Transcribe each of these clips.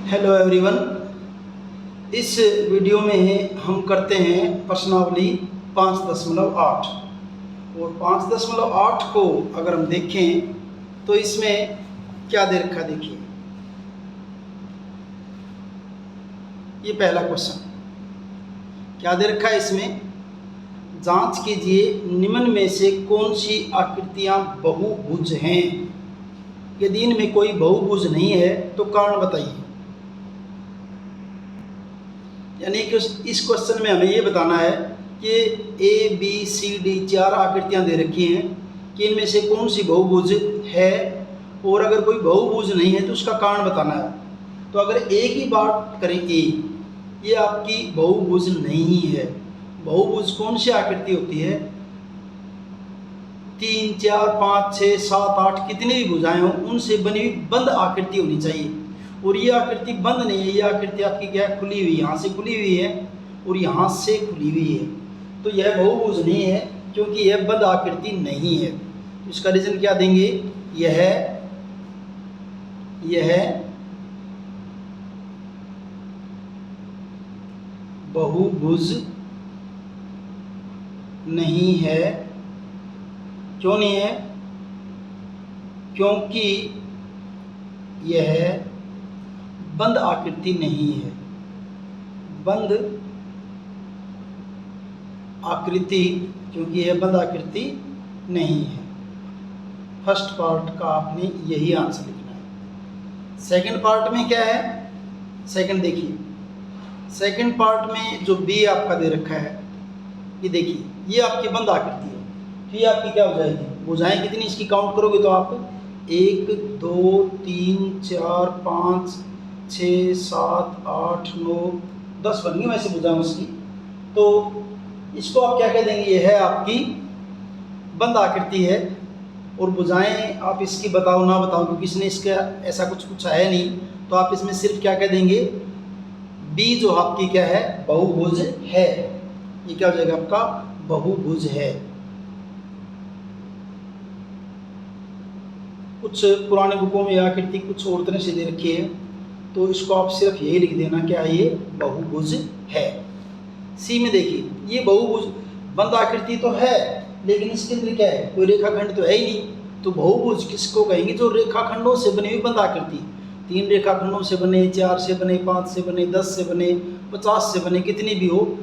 Hello everyone. इस video में हम करते हैं प्रश्नावली 5.8 और 5.8 को अगर हम देखें तो इसमें क्या दे रखा है। देखिए, ये पहला क्वेश्चन क्या दे रखा है। इसमें जांच कीजिए निम्न में से कौन सी आकृतियां बहुभुज हैं। यदि इनमें कोई बहुभुज नहीं है तो कारण बताइए। यानी कि इस क्वेश्चन में हमें ये बताना है कि ए बी सी डी 4 आकृतियां दे रखी हैं कि इनमें से कौन सी बहुभुज है, और अगर कोई बहुभुज नहीं है तो उसका कारण बताना है। तो अगर ए की बात करें, ए ये आपकी बहुभुज नहीं है। बहुभुज कौन सी आकृति होती है? 3, 4, 5, 6, 7, 8 कितनी भी भुजाएं हों उनसे बनी हुई बंद आकृति होनी चाहिए। और ये आकृति बंद नहीं है, ये आकृति आपकी क्या है? खुली हुई, यहाँ से खुली हुई है और यहाँ से खुली हुई है। तो यह बहुभुज नहीं है क्योंकि यह बंद आकृति नहीं है। तो इसका रीजन क्या देंगे? यह बहुभुज नहीं है। क्यों नहीं है? क्योंकि यह बंद आकृति नहीं है। बंद आकृति, क्योंकि यह बंद आकृति नहीं है। फर्स्ट पार्ट का आपने यही आंसर लिखना है। सेकंड पार्ट में क्या है? सेकंड देखिए, सेकंड पार्ट में जो बी आपका दे रखा है, ये देखिए, ये आपकी बंद आकृति है। तो ये आपकी क्या हो जाएगी? भुजाएं कितनी इसकी काउंट करोगे तो आप 1, 2, 3, 4, 5, 6, 7, 8, 9, 10 बन गई वैसे भुजाएं उसकी। तो इसको आप क्या कह देंगे? यह है आपकी बंद आकृति है। और भुजाएं आप इसकी बताओ ना बताओ, क्योंकि इसने इसका ऐसा कुछ है नहीं, तो आप इसमें सिर्फ क्या कह देंगे? बी जो आपकी क्या है? बहुभुज है। ये क्या हो जाएगा आपका? बहुभुज है। कुछ पुराने बुकों में आकृति कुछ और तरह से दे रखी है, तो इसको आप सिर्फ यही लिख देना क्या ये बहुभुज है। सी में देखिए, ये बहुभुज बंद आकृति तो है, लेकिन इसके अंदर क्या है? कोई रेखाखंड तो है ही नहीं। तो बहुभुज किसको कहेंगे? जो रेखाखंडों से बनी हुई बंद आकृति। 3 रेखाखंडों से बने, 4 से बने, 5 से बने, 10 से बने, 50 से बने, कितनी भी हो,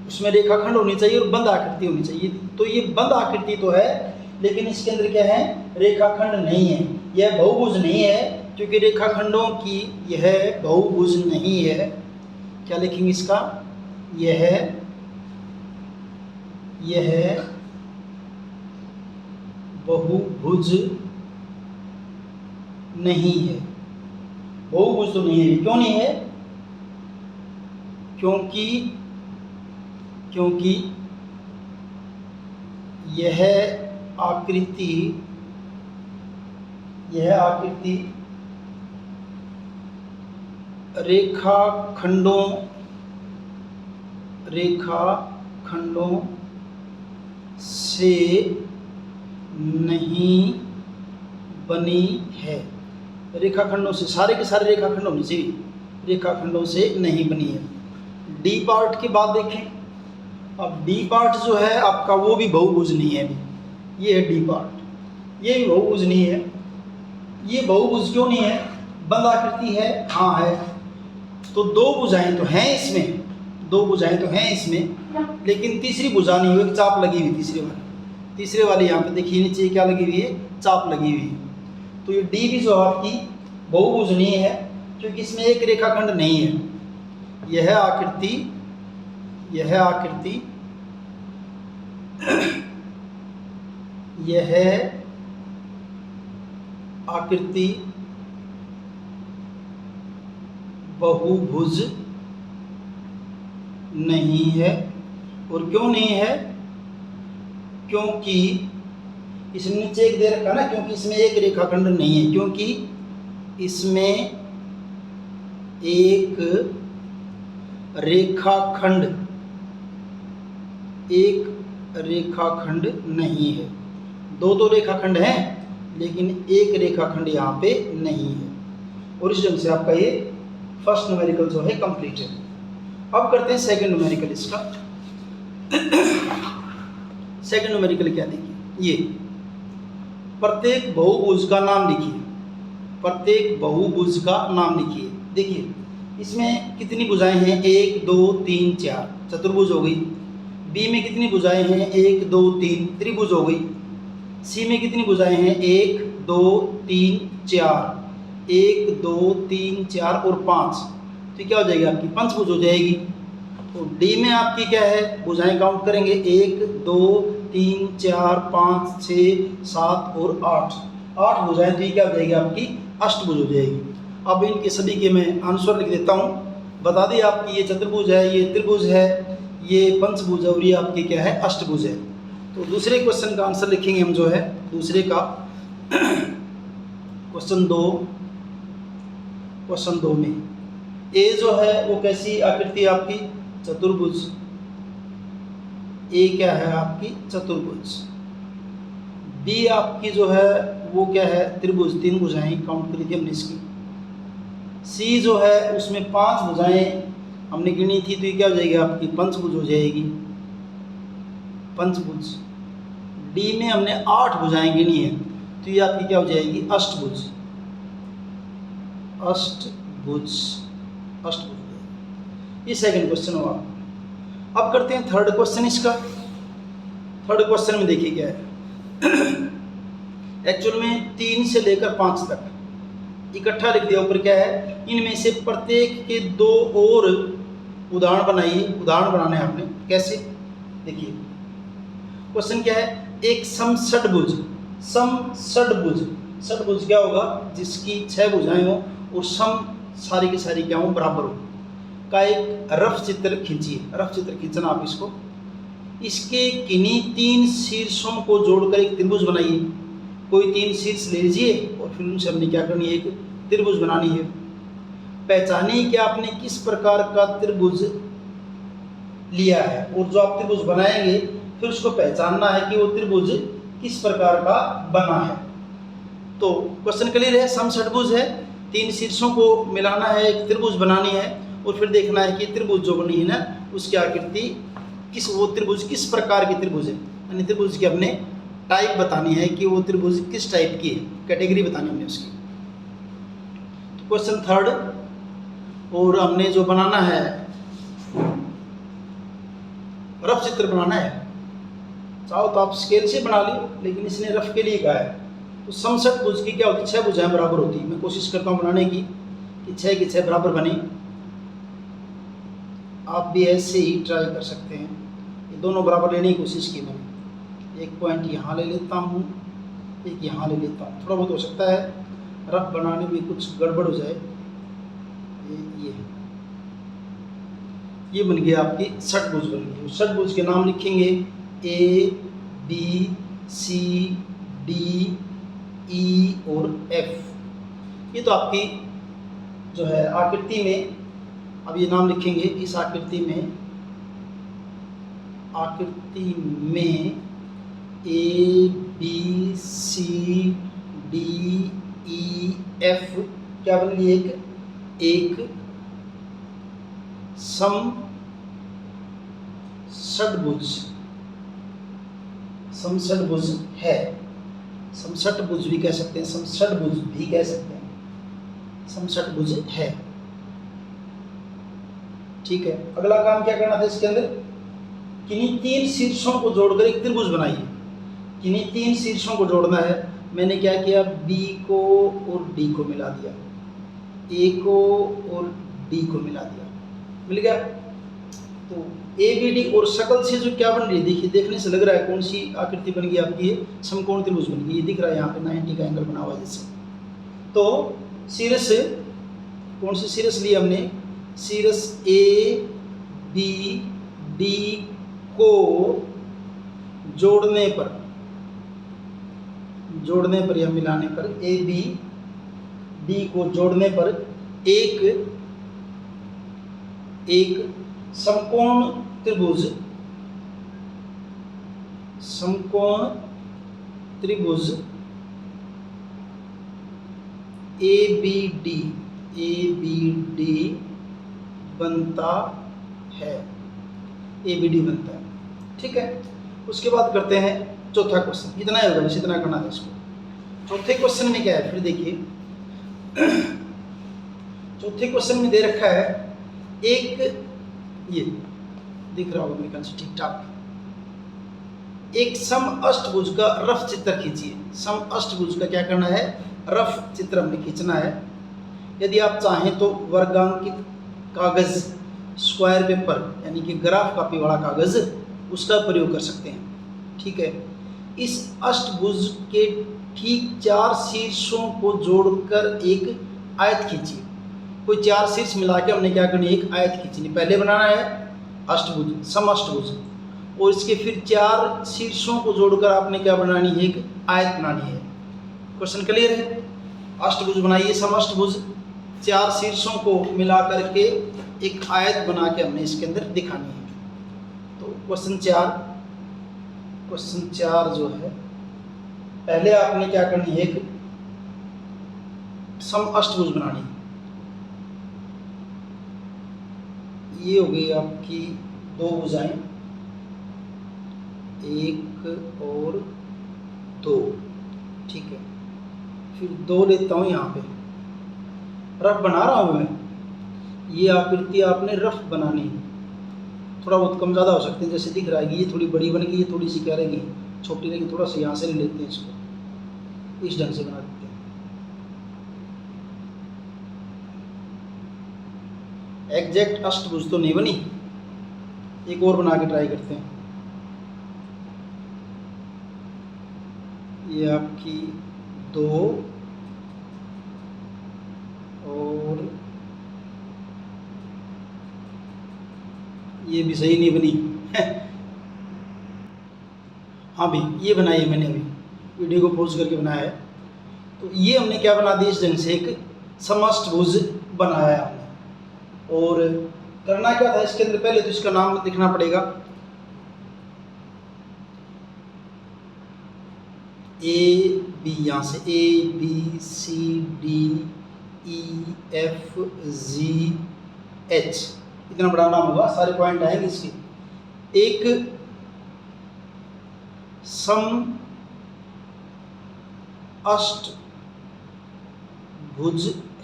उसमें रेखाखंड होनी चाहिए और बंद आकृति होनी चाहिए। तो ये बंद आकृति तो है, लेकिन इसके अंदर क्या है? रेखाखंड नहीं है। यह बहुभुज नहीं है क्योंकि रेखाखंडों की यह बहुभुज नहीं है। क्या लिखेंगे इसका? यह बहुभुज नहीं है। बहुभुज तो नहीं है। क्यों नहीं है? क्योंकि यह आकृति रेखाखंडों से नहीं बनी है। रेखाखंडों से, सारे के सारे रेखाखंड होने चाहिए, रेखाखंडों से नहीं बनी है। डी पार्ट की बात देखें। अब डी पार्ट जो है आपका, वो भी बहुभुज नहीं है। अभी ये है डी पार्ट, ये भी बहुभुज नहीं है। ये बहुभुज क्यों नहीं है? बंद आकृति है, हाँ है। तो 2 भुजाएं तो हैं इसमें, 2 भुजाएं तो हैं इसमें, लेकिन तीसरी भुजा नहीं हुई, चाप लगी हुई तीसरे वाली यहाँ पे देखिए, नीचे क्या लगी हुई है? चाप लगी हुई है। तो ये डी भी जो आपकी बहुभुज नहीं है क्योंकि इसमें एक रेखाखंड नहीं है। यह आकृति बहुभुज नहीं है। और क्यों नहीं है? क्योंकि इसमें नीचे एक दे रखा ना, क्योंकि इसमें एक रेखाखंड नहीं है। क्योंकि इसमें एक रेखाखंड नहीं है। 2 रेखाखंड हैं, लेकिन एक रेखाखंड यहाँ पे नहीं है। और इस ढंग से आपका ये फर्स्ट न्यूमेरिकल जो है कंप्लीट है। अब करते हैं सेकंड न्यूमेरिकल इसका। सेकंड न्यूमेरिकल क्या देखिए, ये प्रत्येक बहुभुज का नाम लिखिए। प्रत्येक बहुभुज का नाम लिखिए। देखिए इसमें कितनी भुजाएं हैं, 1 2 3 4, चतुर्भुज हो गई। बी में कितनी भुजाएं हैं, 1 2 3, त्रिभुज हो गई। सी में कितनी भुजाएं हैं, 1 2 3 4, 1 2 3 4 और 5, तो क्या हो जाएगी आपकी पंचभुज हो जाएगी। तो डी में आपकी क्या है, भुजाएं काउंट करेंगे 1 2 3 4 5 6 7 और 8 भुजाएं, तो ये क्या हो जाएगी आपकी अष्टभुज हो जाएगी। अब इनके सभी के मैं आंसर लिख देता हूँ। बता दी आपकी ये चतुर्भुज है, ये त्रिभुज है, ये पंचभुज है और ये आपकी क्या है अष्टभुज है। तो दूसरे क्वेश्चन का आंसर लिखेंगे हम जो है दूसरे का क्वेश्चन दो में ए जो है वो कैसी आकृति है आपकी चतुर्भुज। ए क्या है आपकी चतुर्भुज। बी आपकी जो है वो क्या है त्रिभुज, 3 भुजाएं काउंट करी थी हमने इसकी। सी जो है उसमें 5 भुजाएं हमने गिनी थी, तो ये क्या हो जाएगी आपकी पंचभुज हो जाएगी, पंचभुज। डी में हमने 8 भुजाएं गिनी है, तो ये आपकी क्या हो जाएगी अष्टभुज, अष्टभुज, अष्टभुज। ये सेकंड क्वेश्चन हुआ। अब करते हैं थर्ड क्वेश्चन इसका। थर्ड क्वेश्चन में देखिए क्या है एक्चुअल में 3 से लेकर 5 तक इकट्ठा लिख दिया। ऊपर क्या है, इनमें से प्रत्येक के 2 और उदाहरण बनाइए। उदाहरण बनाने हैं आपने, कैसे देखिए क्वेश्चन क्या है, एक समषड्भुज। समषड्भुज, षड्भुज क्या होगा, जिसकी 6 भुजाएं हो और सम सारी की सारी क्या हो बराबर हो, का एक रफ चित्र खींचिए। रफ चित्र खींचना आप इसको। इसके किन्हीं 3 शीर्षों को जोड़कर एक त्रिभुज बनाइए। कोई 3 शीर्ष ले लीजिए और फिर उनसे हमने क्या करनी है, एक त्रिभुज बनानी है। पहचानिए कि आपने किस प्रकार का त्रिभुज लिया है, और जो आप त्रिभुज बनाएंगे फिर उसको पहचानना है कि वो त्रिभुज किस प्रकार का बना है। तो क्वेश्चन क्लियर है, समषड्भुज है, 3 शीर्षों को मिलाना है, एक त्रिभुज बनानी है और फिर देखना है कि त्रिभुज जो बनी है ना उसकी आकृति किस, वो त्रिभुज किस प्रकार की त्रिभुज है, यानी त्रिभुज की हमने टाइप बतानी है कि वो त्रिभुज किस टाइप की है, कैटेगरी बतानी हमने उसकी। तो क्वेश्चन थर्ड, और हमने जो बनाना है रफ चित्र बनाना है। चाहो तो आप स्केल से बना लियो, लेकिन इसने रफ के लिए कहा है। तो समषड्भुज की क्या होती है, 6 भुजाएं बराबर होती है। मैं कोशिश करता हूँ बनाने की कि 6 की 6 बराबर बने। आप भी ऐसे ही ट्राई कर सकते हैं। ये दोनों बराबर लेने की कोशिश की मैंने। एक पॉइंट यहाँ ले लेता हूँ, एक यहाँ ले लेता हूँ। थोड़ा बहुत हो सकता है रफ बनाने में कुछ गड़बड़ हो जाए। ये बन गया आपकी षट्भुज बन गई। षट्भुज के नाम लिखेंगे A B C D E और F। ये तो आपकी जो है आकृति में, अब ये नाम लिखेंगे। इस आकृति में A B C D E F क्या बन गई, एक समषड्भुज, समषड्भुज है। समषड्भुज भी कह सकते हैं, समषड्भुज भी कह सकते हैं, समषड्भुज है। ठीक है, अगला काम क्या करना था इसके अंदर, किन्हीं 3 शीर्षों को जोड़कर एक त्रिभुज बनाइए। किन्हीं 3 शीर्षों को जोड़ना है। मैंने क्या किया, B को और D को मिला दिया, A को और D को मिला दिया, मिल गया। तो ABD और शकल से जो क्या बन रही है, देखिए देखने से लग रहा है कौन सी आकृति बन गई आपकी, ये समकोण त्रिभुज बन गई। ये दिख रहा है यहाँ पे 90 का एंगल बना हुआ है जैसे। तो शीर्ष कौन सी शीर्ष ली हमने, शीर्ष ABD को जोड़ने पर या मिलाने पर, ABD को जोड़ने पर एक समकोण त्रिभुज ABD डी बनता है, ए बी डी बनता है। ठीक है, उसके बाद करते हैं चौथा क्वेश्चन। इतना ही होगा, बस इतना करना था इसको। चौथे क्वेश्चन में क्या है, फिर देखिए चौथे क्वेश्चन में दे रखा है एक, ये दिख रहा होगा मेरे ख्याल से ठीक ठाक, एक सम अष्टभुज का रफ चित्र खींचिए। सम अष्टभुज का क्या करना है, रफ चित्र हमें खींचना है। यदि आप चाहें तो वर्गांकित कागज, स्क्वायर पेपर यानी कि ग्राफ कॉपी वाला कागज, उसका प्रयोग कर सकते हैं। ठीक है, इस अष्टभुज के ठीक 4 शीर्षों को जोड़कर एक आयत खींचिए। कोई 4 शीर्ष मिला के हमने क्या करनी है, एक आयत खींचनी। पहले बनाना है अष्टभुज, सम अष्टभुज, और इसके फिर 4 शीर्षों को जोड़कर आपने क्या बनानी है, एक आयत बनानी है। क्वेश्चन क्लियर है? अष्टभुज बनाइए, सम अष्टभुज, 4 शीर्षों को मिला करके एक आयत बना के हमने इसके अंदर दिखानी है। तो क्वेश्चन 4 जो है, पहले आपने क्या करनी है, एक सम अष्टभुज बनानी है। ये हो गई आपकी 2 भुजाएं, 1 और 2। ठीक है, फिर 2 लेता हूँ यहाँ पे, रफ बना रहा हूँ मैं। ये आकृति आपने रफ बनानी है, थोड़ा बहुत कम ज़्यादा हो सकते हैं, जैसे दिख रहा है। ये थोड़ी बड़ी बन गई, ये थोड़ी सी क्या रहेगी, छोटी रहेगी। थोड़ा सा यहाँ से ले लेते हैं इसको, इस ढंग से बना देते हैं। एग्जैक्ट अष्टभुज तो नहीं बनी, एक और बना के ट्राई करते हैं। ये आपकी 2 और ये भी सही नहीं बनी हाँ भी, ये बनाई है मैंने, अभी वीडियो को पॉज करके बनाया है। तो ये हमने क्या बना दिया, इस ढंग से एक समअष्टभुज बनाया हमने। और करना क्या था इसके अंदर, पहले तो इसका नाम लिखना पड़ेगा। ए बी, यहाँ से A B C D E F G H, इतना बड़ा नाम होगा, सारे पॉइंट आएंगे इसके। एक सम अष्टभुज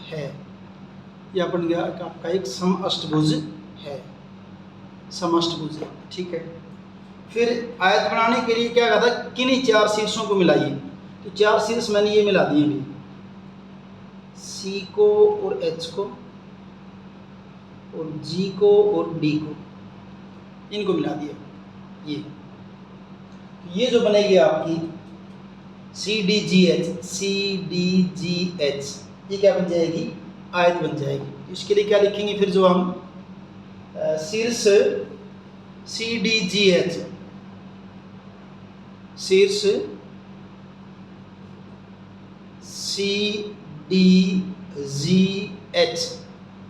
है, यह बन गया आपका एक सम अष्टभुज है, सम अष्टभुज है। ठीक है, फिर आयत बनाने के लिए क्या कहा था, किन्हीं 4 शीर्षों को मिलाइए। तो 4 शीर्ष मैंने ये मिला दिए अभी, सी को और एच को और जी को और डी को, इनको मिला दिया। ये जो बनेगी आपकी C D G H, C D G H, ये क्या बन जाएगी, आयत बन जाएगी। इसके लिए क्या लिखेंगे फिर, जो हम शीर्ष सी डी जी एच, शीर्ष C D G H,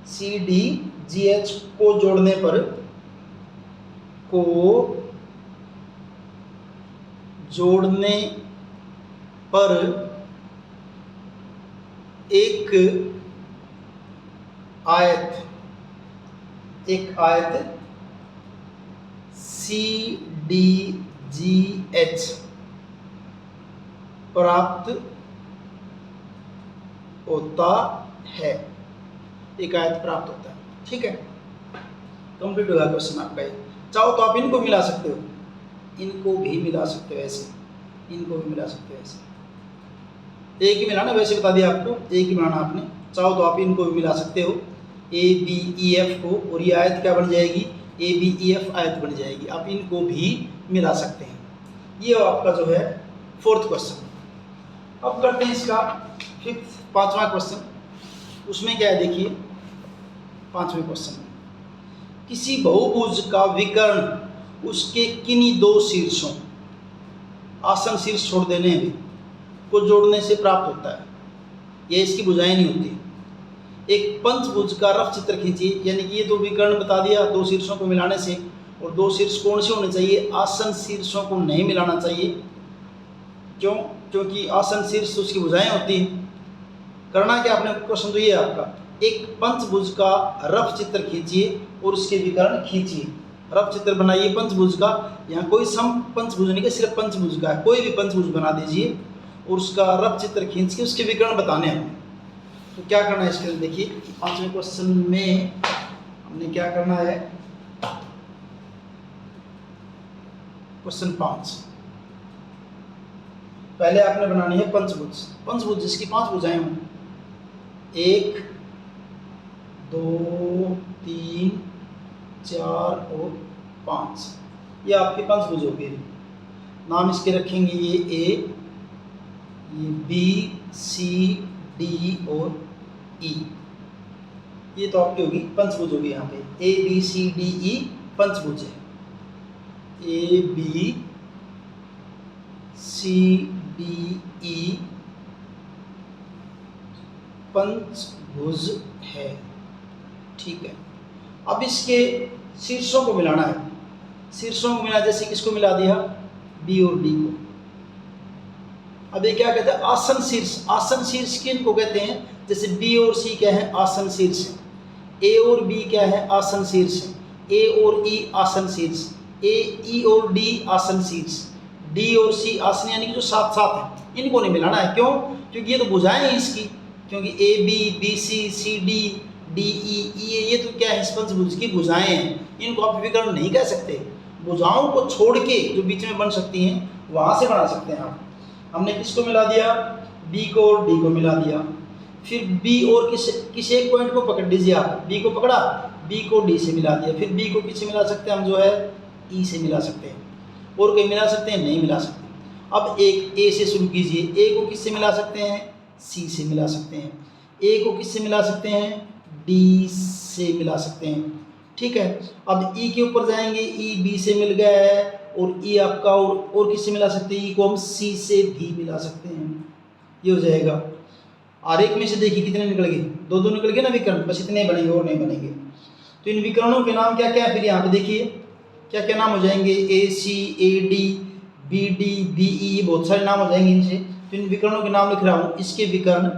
C D G H को जोड़ने पर एक आयत सी डी जी एच प्राप्त होता है, एक आयत प्राप्त होता है। ठीक है, कंप्लीट होगा क्वेश्चन आपका ये। चाहो तो आप इनको मिला सकते हो, इनको भी मिला सकते हो ऐसे, इनको भी मिला सकते हो ऐसे। एक ही मिलाना, वैसे बता दिया आपको, एक ही बनाना आपने। चाहो तो आप इनको भी मिला सकते हो, ए बी ई एफ को, और ये आयत क्या बन जाएगी, ए बी ई एफ आयत बन जाएगी। आप इनको भी मिला सकते हैं। ये आपका जो है 4th क्वेश्चन। अब करते हैं इसका 5वां क्वेश्चन। उसमें क्या है देखिए, 5वें क्वेश्चन में किसी बहुभुज का विकर्ण उसके किन्हीं 2 शीर्षों, आसन शीर्ष छोड़ देने में, को जोड़ने से प्राप्त होता है। यह इसकी भुजाएं नहीं होती। एक पंचभुज का रफ चित्र खींचिए, यानी कि ये तो विकर्ण बता दिया 2 शीर्षों को मिलाने से। और 2 शीर्ष कौन से होने चाहिए, आसन शीर्षों को नहीं मिलाना चाहिए। क्यों? क्योंकि आसन शीर्ष उसकी भुजाएं होती हैं। करना क्या आपने, क्वेश्चन तो ये है आपका, एक पंचभुज का रफ चित्र खींचिए और उसके विकर्ण खींचिए। रफ चित्र बनाइए पंचभुज का, यहाँ कोई सम पंचभुज नहीं का, सिर्फ पंचभुज का है, कोई भी पंचभुज बना दीजिए और उसका रफ चित्र खींच के उसके विकर्ण बताने हैं। तो क्या करना है इसके लिए देखिए, 5वें क्वेश्चन में हमने क्या करना है, क्वेश्चन 5 पहले आपने बनानी है पंचभुज। पंचभुज जिसकी 5 भुजाएं हों, 1 2 3 4 और 5, ये आपके पंचभुज हो गए। नाम इसके रखेंगे ये ए, ये बी, सी, डी और ई। ये तो आपकी होगी पंचभुज होगी, यहाँ पे ए बी सी डी ई पंचभुज है। ए बी सी डी ई पंचभुज है, ठीक है। अब इसके शीर्षों को मिलाना है। शीर्षों को मिला, जैसे किसको मिला दिया, बी और डी को। अब ये क्या कहते हैं, आसन शीर्ष। आसन शीर्ष किनको कहते हैं, जैसे बी और सी क्या है, आसन शीर्ष। ए और बी क्या है, आसन शीर्ष। ए और ई आसन शीर्ष। ए ई और डी आसन शीर्ष। डी और सी आसन, यानी कि जो साथ साथ है, इनको नहीं मिलाना है। क्यों? क्योंकि ये तो भुजाएं हैं इसकी, क्योंकि A B, B C, C D, D E, ये तो क्या है, इस पंचभुज की भुजाएं हैं। इनको आप विकर्ण नहीं कह सकते। भुजाओं को छोड़ के जो बीच में बन सकती हैं वहां से बना सकते हैं आप। हमने किसको मिला दिया, बी को और डी को मिला दिया। फिर बी और किसी एक पॉइंट को पकड़ लीजिए आप, बी को पकड़ा, बी को डी से मिला दिया। फिर बी को किससे मिला सकते हैं हम, जो है ई से मिला सकते हैं। और कहीं मिला सकते हैं, नहीं मिला सकते। अब एक ए से शुरू कीजिए, ए को किससे मिला सकते हैं, सी से मिला सकते हैं। ए को किससे मिला सकते हैं, डी से मिला सकते हैं, ठीक है। अब ई के ऊपर जाएंगे, ई बी से मिल गया है, और ई आपका और किससे मिला सकते हैं, ई को हम सी से भी मिला सकते हैं। ये हो जाएगा। और एक में से देखिए कितने निकल गए, दो दो निकल गए ना विकर्ण, बस इतने बनेंगे और नहीं बनेंगे। तो इन विकर्णों के नाम क्या क्या है, फिर यहाँ पे देखिए क्या क्या नाम हो जाएंगे, A C, A D, B D, B E, बहुत सारे नाम हो जाएंगे इनसे। तो इन विकर्णों के नाम लिख रहा हूँ। इसके विकर्ण,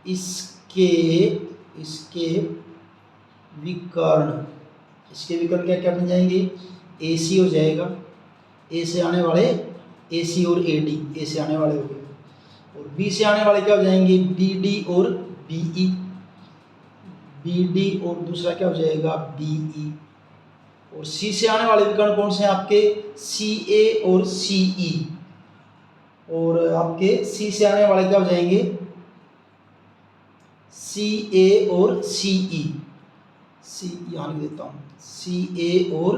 इसके विकर्ण, इसके विकर्ण क्या क्या बन जाएंगे, ए सी हो जाएगा, ए से आने वाले ए सी और ए डी, ए से आने वाले हो गए। और बी से आने वाले क्या हो जाएंगे, बी डी और बी ई, बी डी और दूसरा क्या हो जाएगा, बी ई। और सी से आने वाले विकर्ण कौन से हैं आपके, सी ए और सी ई। और आपके सी से आने वाले क्या हो जाएंगे, सी ए और सी ई। सी यहाँ लिख देता हूँ, सी ए और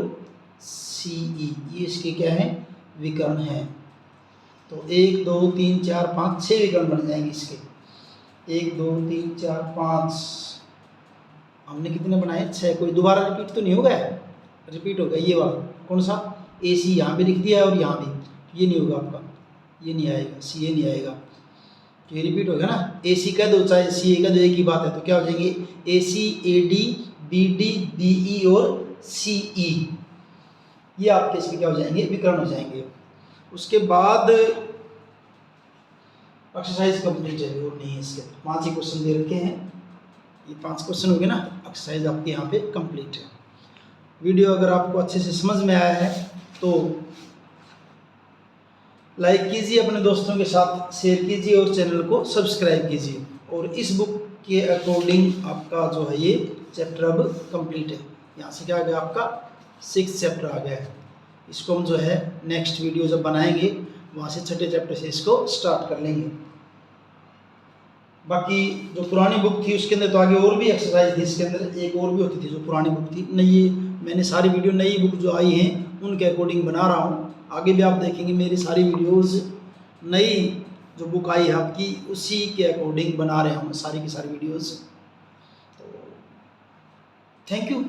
सी ई, ये इसके क्या है, विकर्ण हैं। तो 1 2 3 4 5 6 विकर्ण बन जाएंगे इसके। 1 2 3 4 5, हमने कितने बनाए, 6। कोई दोबारा रिपीट तो नहीं हो गया, रिपीट हो गया ये वाला कौन सा, ए सी यहाँ भी लिख दिया है और यहाँ भी, ये नहीं होगा आपका, ये नहीं आएगा, सी ए नहीं आएगा। तो ये रिपीट हो गया ना, ए सी कह दो चाहे सी ए कह दो, एक ही बात है। तो क्या हो जाएंगे, A C, A D, B D, B E और सी ई, ये आपके इसके क्या हो जाएंगे, विकर्ण हो जाएंगे। उसके बाद एक्सरसाइज कंप्लीट है, और नहीं है इसके 5 ही क्वेश्चन दे रखे हैं। ये 5 क्वेश्चन हो गए ना, एक्सरसाइज आपके यहाँ पे कंप्लीट है। वीडियो अगर आपको अच्छे से समझ में आया है तो लाइक कीजिए, अपने दोस्तों के साथ शेयर कीजिए और चैनल को सब्सक्राइब कीजिए। और इस बुक के अकॉर्डिंग आपका जो है ये चैप्टर अब कंप्लीट है। यहाँ से क्या आ गया आपका 6th चैप्टर आ गया है। इसको हम जो है नेक्स्ट वीडियो जब बनाएंगे वहाँ से 6ठे चैप्टर से इसको स्टार्ट कर लेंगे। बाकी जो पुरानी बुक थी उसके अंदर तो आगे और भी एक्सरसाइज थी, इसके अंदर एक और भी होती थी जो पुरानी बुक थी। नई मैंने सारी वीडियो नई बुक जो आई हैं उनके अकॉर्डिंग बना रहा हूँ। आगे भी आप देखेंगे मेरी सारी वीडियोस नई जो बुक आई है आपकी उसी के अकॉर्डिंग बना रहे हैं हम सारी की सारी वीडियोस। तो थैंक यू।